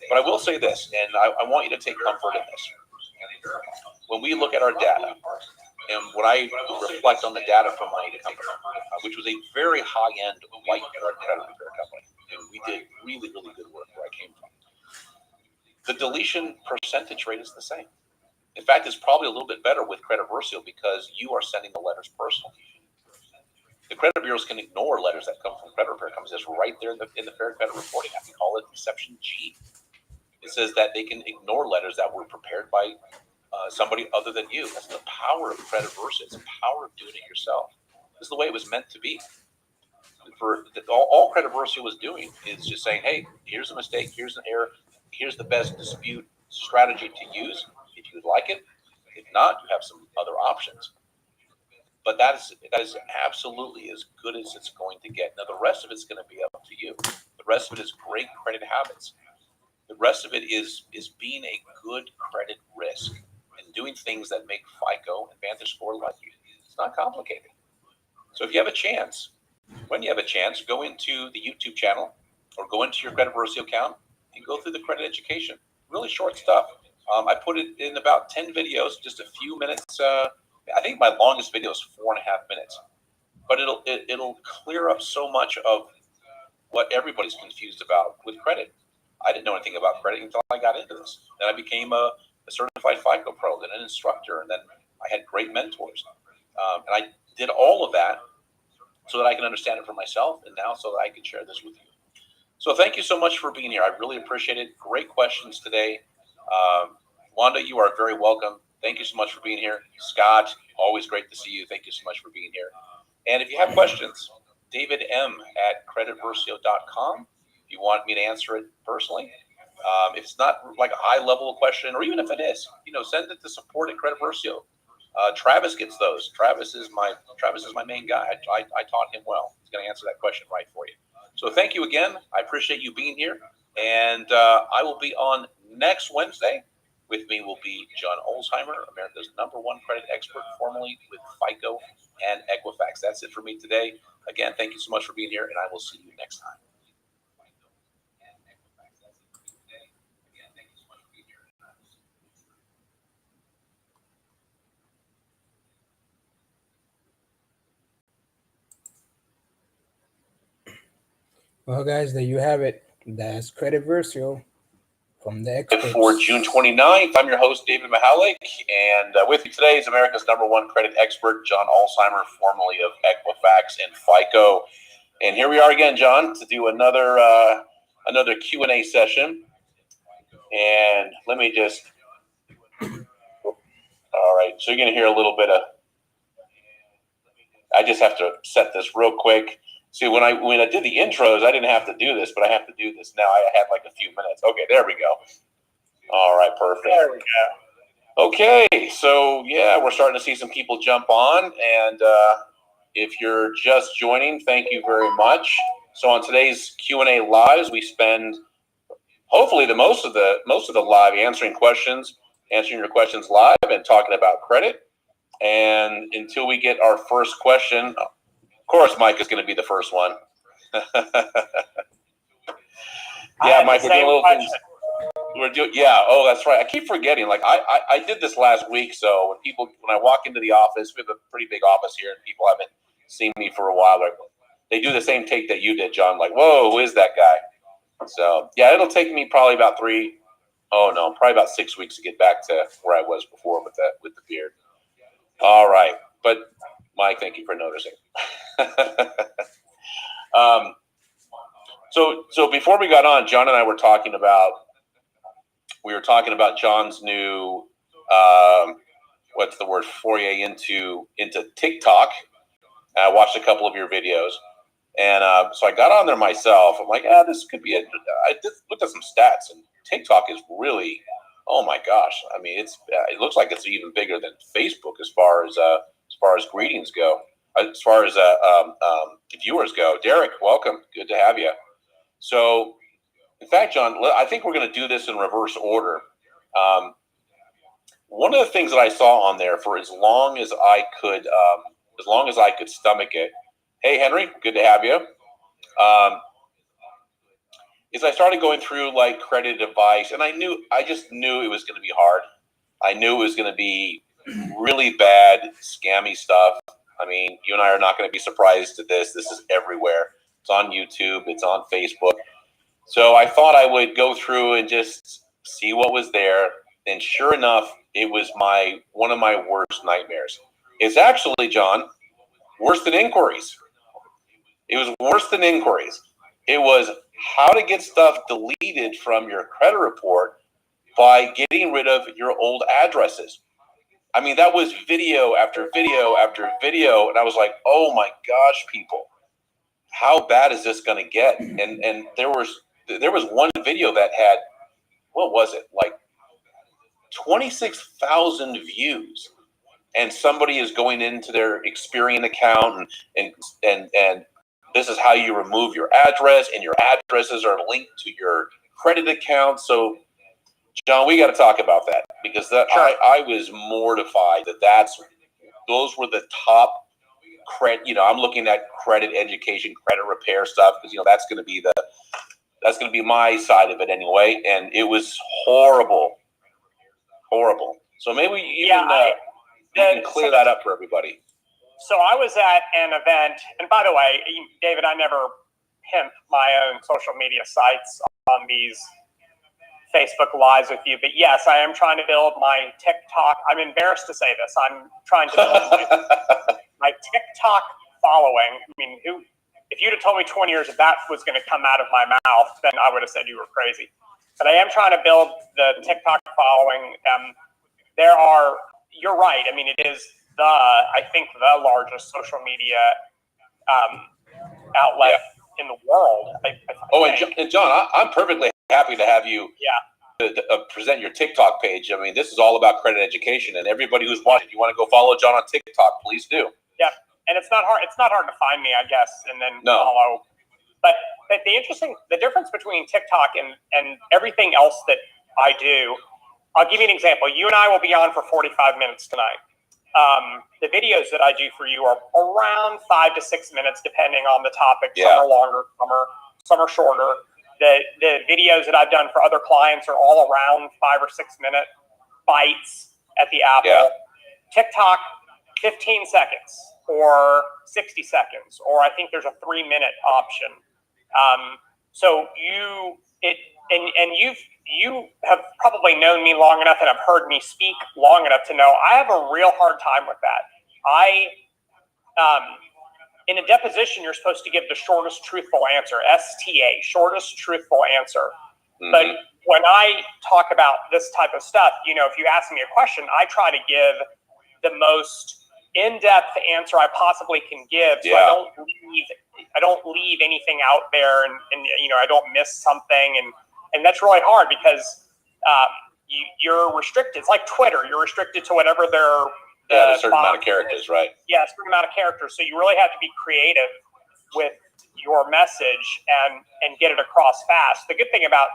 But I will say this, and I want you to take comfort in this. When we look at our data, and when I reflect on the data from my company, which was a very high-end white credit repair company, and we did really, really good work where I came from, the deletion percentage rate is the same. In fact, it's probably a little bit better with Credit Versio because you are sending the letters personally. The credit bureaus can ignore letters that come from credit repair companies. It's right there in the Fair Credit Reporting Act. We call it Exception G. It says that they can ignore letters that were prepared by somebody other than you. That's the power of Credit Versio. It's the power of doing it yourself. This is the way it was meant to be. All Credit Versio was doing is just saying, hey, here's a mistake, here's an error, here's the best dispute strategy to use if you would like it. If not, you have some other options. But that is absolutely as good as it's going to get. Now, the rest of it's going to be up to you. The rest of it is great credit habits. The rest of it is being a good credit risk and doing things that make FICO and Vantage Score like you. It's not complicated. So if you have a chance, when you have a chance, go into the YouTube channel or go into your Credit Versio account and go through the credit education. Really short stuff. I put it in about 10 videos, just a few minutes. I think my longest video is 4.5 minutes, but it'll clear up so much of what everybody's confused about with credit. I didn't know anything about credit until I got into this. Then I became a certified FICO pro, then an instructor, and then I had great mentors. And I did all of that so that I can understand it for myself, and now so that I can share this with you. So thank you so much for being here. I really appreciate it. Great questions today. Wanda, you are very welcome. thank you so much for being here. Scott, always great to see you. Thank you so much for being here. And if you have questions, David M at creditversio.com. If you want me to answer it personally, if it's not like a high level question, or even if it is, send it to support at Credit Versio. Travis gets those. Travis is my main guy. I taught him well. He's going to answer that question right for you. So thank you again. I appreciate you being here. And I will be on next Wednesday. With me will be John Olsheimer, America's #1 credit expert, formerly with FICO and Equifax. That's it for me today. Again, thank you so much for being here, and I will see you next time. Well, guys, there you have it. That's Credit Versio from the experts. For June 29th, I'm your host, David Mahalik, and with me today is America's #1 credit expert, John Olsheimer, formerly of Equifax and FICO. And here we are again, John, to do another Q&A session. And let me just, all right, so you're going to hear a little bit of, I just have to set this real quick. See, when I did the intros, I didn't have to do this, but I have to do this now. I had like a few minutes. Okay, there we go. All right, perfect. There we go. Okay, so yeah, we're starting to see some people jump on, and if you're just joining, thank you very much. So on today's Q&A lives, we spend hopefully the most of the live answering your questions live and talking about credit. And until we get our first question, of course, Mike is going to be the first one. Yeah, Mike, we're doing little things. Yeah. Oh, that's right. I keep forgetting. Like I did this last week. So when I walk into the office, we have a pretty big office here, and people haven't seen me for a while. They do the same take that you did, John. Like, whoa, who is that guy? So yeah, it'll take me probably about probably about 6 weeks to get back to where I was before with the beard. All right, but Mike, thank you for noticing. So before we got on, John and I were talking about John's new foray into TikTok. I watched a couple of your videos, and so I got on there myself. I'm like, this could be it. I just looked at some stats, and TikTok is really, oh my gosh. I mean, it looks like it's even bigger than Facebook as far as greetings go, as far as viewers go. Derek, welcome. Good to have you. So, in fact, John, I think we're going to do this in reverse order. One of the things that I saw on there for as long as I could stomach it. Hey, Henry, good to have you. Is I started going through like credit advice, and I just knew it was going to be hard. I knew it was going to be really bad, scammy stuff. I mean, you and I are not going to be surprised at this. This is everywhere. It's on YouTube. It's on Facebook. So I thought I would go through and just see what was there. And sure enough, it was one of my worst nightmares. It's actually, John, worse than inquiries. It was worse than inquiries. It was how to get stuff deleted from your credit report by getting rid of your old addresses. I mean, that was video after video after video. And I was like, oh my gosh, people, how bad is this going to get? And there was one video that had, what was it? Like 26,000 views. And somebody is going into their Experian account and this is how you remove your address, and your addresses are linked to your credit account. So, John, we got to talk about that because I was mortified those were the top credit. I'm looking at credit education, credit repair stuff because that's going to be my side of it anyway. And it was horrible. So maybe you can clear that up for everybody. So I was at an event, and by the way, David, I never pimp my own social media sites on these Facebook Lives with you, but yes, I am trying to build my TikTok. I'm embarrassed to say this. I'm trying to build my TikTok following. I mean, if you'd have told me 20 years that was going to come out of my mouth, then I would have said you were crazy. But I am trying to build the TikTok following. There are you're right. I mean, it is I think the largest social media outlet in the world. And John, I'm perfectly happy to have you present your TikTok page. I mean, this is all about credit education, and everybody who's watching, if you want to go follow John on TikTok, please do. Yeah, and it's not hard. It's not hard to find me, I guess, and then follow. But the difference between TikTok and everything else that I do, I'll give you an example. You and I will be on for 45 minutes tonight. The videos that I do for you are around 5 to 6 minutes, depending on the topic. Some are longer, some are shorter. The videos that I've done for other clients are all around 5 or 6 minute bites at the apple. Yeah. TikTok, 15 seconds or 60 seconds, or I think there's a 3-minute option. So you have probably known me long enough and have heard me speak long enough to know I have a real hard time with that. In a deposition, you're supposed to give the shortest truthful answer, STA, shortest truthful answer. Mm-hmm. But when I talk about this type of stuff, if you ask me a question, I try to give the most in-depth answer I possibly can give, so I don't leave anything out there, and I don't miss something, and that's really hard because you're restricted. It's like Twitter; you're restricted to whatever their a certain amount of characters, right? Yeah, a certain amount of characters. So you really have to be creative with your message and get it across fast. The good thing about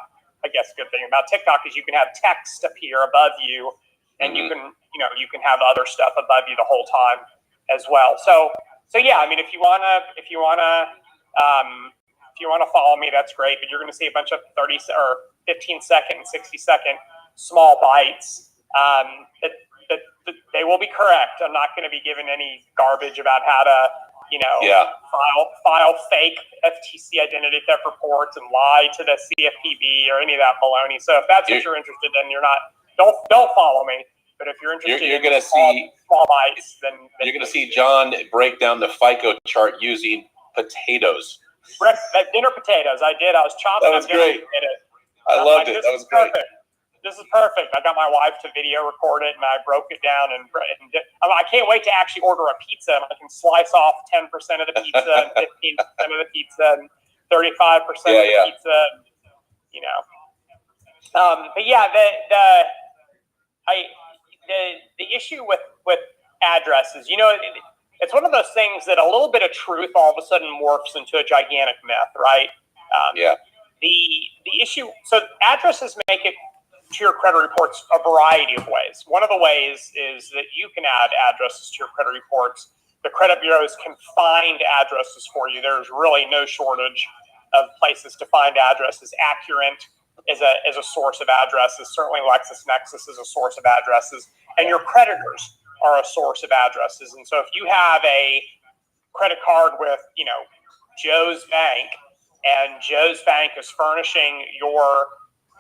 TikTok is you can have text appear above you, and you can have other stuff above you the whole time as well. So yeah, I mean, if you wanna follow me, that's great. But you're going to see a bunch of 30 or 15 second, 60 second small bites. They will be correct. I'm not going to be given any garbage about how to, file fake FTC identity theft reports and lie to the CFPB or any of that baloney. So if that's what you're interested in, don't follow me. But if you're interested, you're going to see small bites. Then you're going to see John break down the FICO chart using potatoes. Dinner potatoes. I did. I was chopping. That was great. I loved it. That was great. This is perfect. I got my wife to video record it, and I broke it down. And I can't wait to actually order a pizza, and I can slice off 10% of the pizza, and 15% of the pizza, and 35% of the pizza. But yeah, the issue with addresses, it's one of those things that a little bit of truth all of a sudden morphs into a gigantic myth, right? The issue, so addresses make it to your credit reports a variety of ways. One of the ways is that you can add addresses to your credit reports. The credit bureaus can find addresses for you. There's really no shortage of places to find addresses. Accurate is a source of addresses. Certainly LexisNexis is a source of addresses. And your creditors are a source of addresses. And so if you have a credit card with, Joe's Bank, and Joe's Bank is furnishing your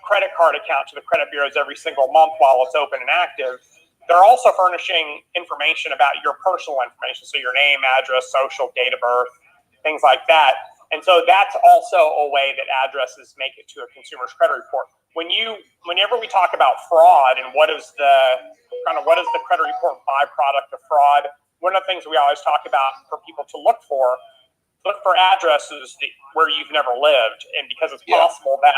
credit card account to the credit bureaus every single month while it's open and active, they're also furnishing information about your personal information. So your name, address, social, date of birth, things like that. And so that's also a way that addresses make it to a consumer's credit report. Whenever we talk about fraud and what is the credit report byproduct of fraud, one of the things we always talk about for people to look for addresses where you've never lived. And because it's possible that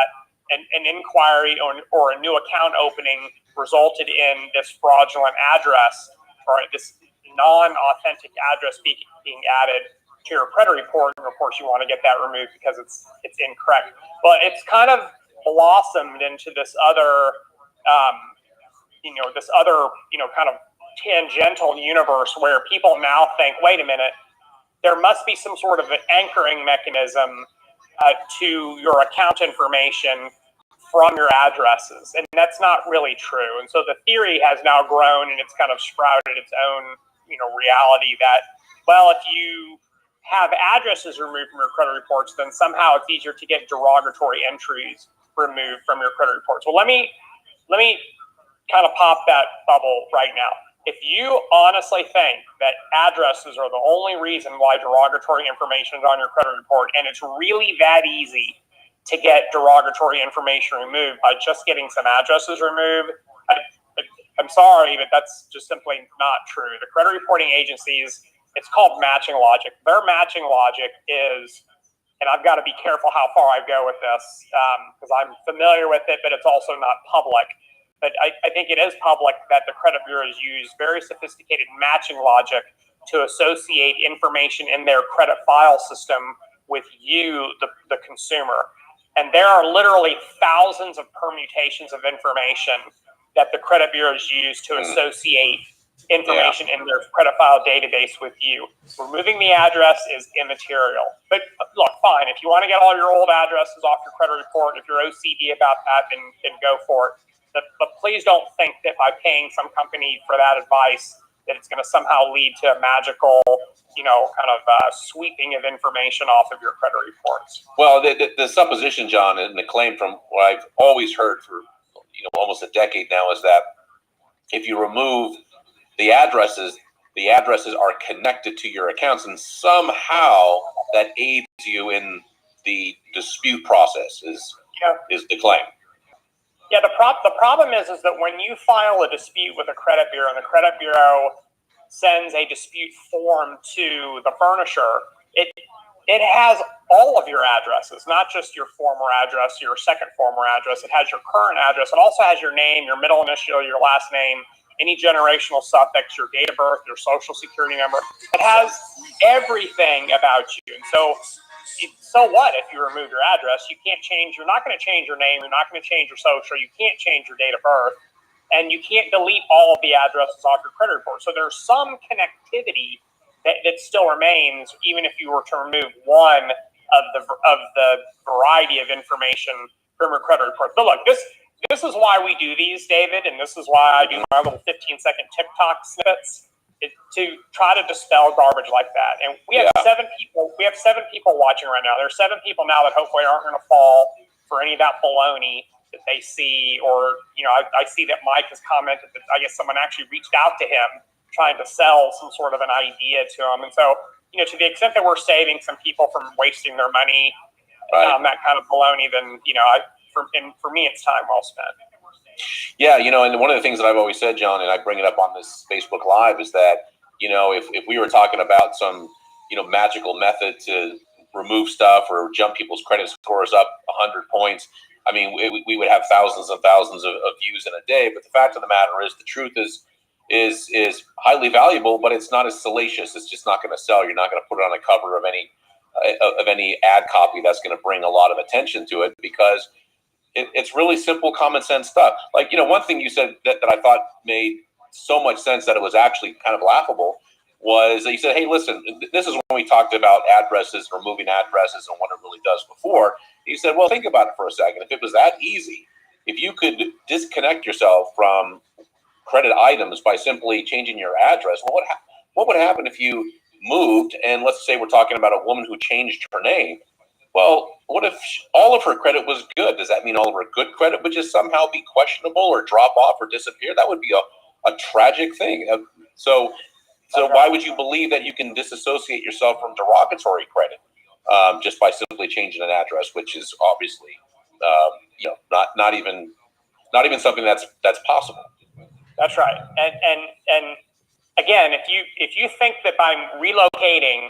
an inquiry or a new account opening resulted in this fraudulent address or this non-authentic address being added to your credit report, and of course you want to get that removed because it's incorrect. But it's kind of blossomed into this other, kind of tangential universe where people now think, wait a minute, there must be some sort of an anchoring mechanism to your account information from your addresses, and that's not really true. And so the theory has now grown, and it's kind of sprouted its own, reality that, well, if you have addresses removed from your credit reports, then somehow it's easier to get derogatory entries removed from your credit reports. Well, let me kind of pop that bubble right now. If you honestly think that addresses are the only reason why derogatory information is on your credit report, and it's really that easy to get derogatory information removed by just getting some addresses removed, I'm sorry, but that's just simply not true. The credit reporting agencies, it's called matching logic. Their matching logic is, and I've got to be careful how far I go with this because I'm familiar with it, but it's also not public. But I think it is public that the credit bureaus use very sophisticated matching logic to associate information in their credit file system with you, the consumer. And there are literally thousands of permutations of information that the credit bureaus use to associate information in their credit file database with you. Removing the address is immaterial. But look, fine, if you want to get all your old addresses off your credit report, if you're OCD about that, then go for it. But please don't think that by paying some company for that advice, that it's going to somehow lead to a magical, kind of sweeping of information off of your credit reports. Well, the supposition, John, and the claim from what I've always heard for almost a decade now is that if you remove the addresses are connected to your accounts, and somehow that aids you in the dispute process. Is the claim? Yeah, the problem is that when you file a dispute with a credit bureau, and the credit bureau sends a dispute form to the furnisher, it has all of your addresses, not just your former address, your second former address. It has your current address. It also has your name, your middle initial, your last name, any generational suffix, your date of birth, your social security number. It has everything about you. And so what if you remove your address? You're not going to change your name. You're not going to change your social. You can't change your date of birth. And you can't delete all of the addresses off your credit report. So there's some connectivity that still remains, even if you were to remove one of the variety of information from your credit report. But look, this is why we do these, David, and this is why I do my little 15-second TikTok snippets, to try to dispel garbage like that. And we have 7 people. We have 7 people watching right now. There are 7 people now that hopefully aren't going to fall for any of that baloney that they see. Or I see that Mike has commented that I guess someone actually reached out to him trying to sell some sort of an idea to him. And so, to the extent that we're saving some people from wasting their money on that kind of baloney, then for me, it's time well spent. Yeah, and one of the things that I've always said, John, and I bring it up on this Facebook Live, is that, if we were talking about some, magical method to remove stuff or jump people's credit scores up 100 points, I mean, we would have thousands and thousands of views in a day. But the fact of the matter is, the truth is highly valuable, but it's not as salacious. It's just not going to sell. You're not going to put it on the cover of any ad copy that's going to bring a lot of attention to it, because it's really simple, common sense stuff. Like, one thing you said that I thought made so much sense that it was actually kind of laughable was that you said, hey, listen, this is when we talked about addresses, removing addresses and what it really does before. You said, well, think about it for a second. If it was that easy, if you could disconnect yourself from credit items by simply changing your address, well, what would happen if you moved, and let's say we're talking about a woman who changed her name? Well, what if all of her credit was good? Does that mean all of her good credit would just somehow be questionable or drop off or disappear? That would be a tragic thing. So why would you believe that you can disassociate yourself from derogatory credit just by simply changing an address, which is obviously not even something that's possible. That's right. And again, if you think that by relocating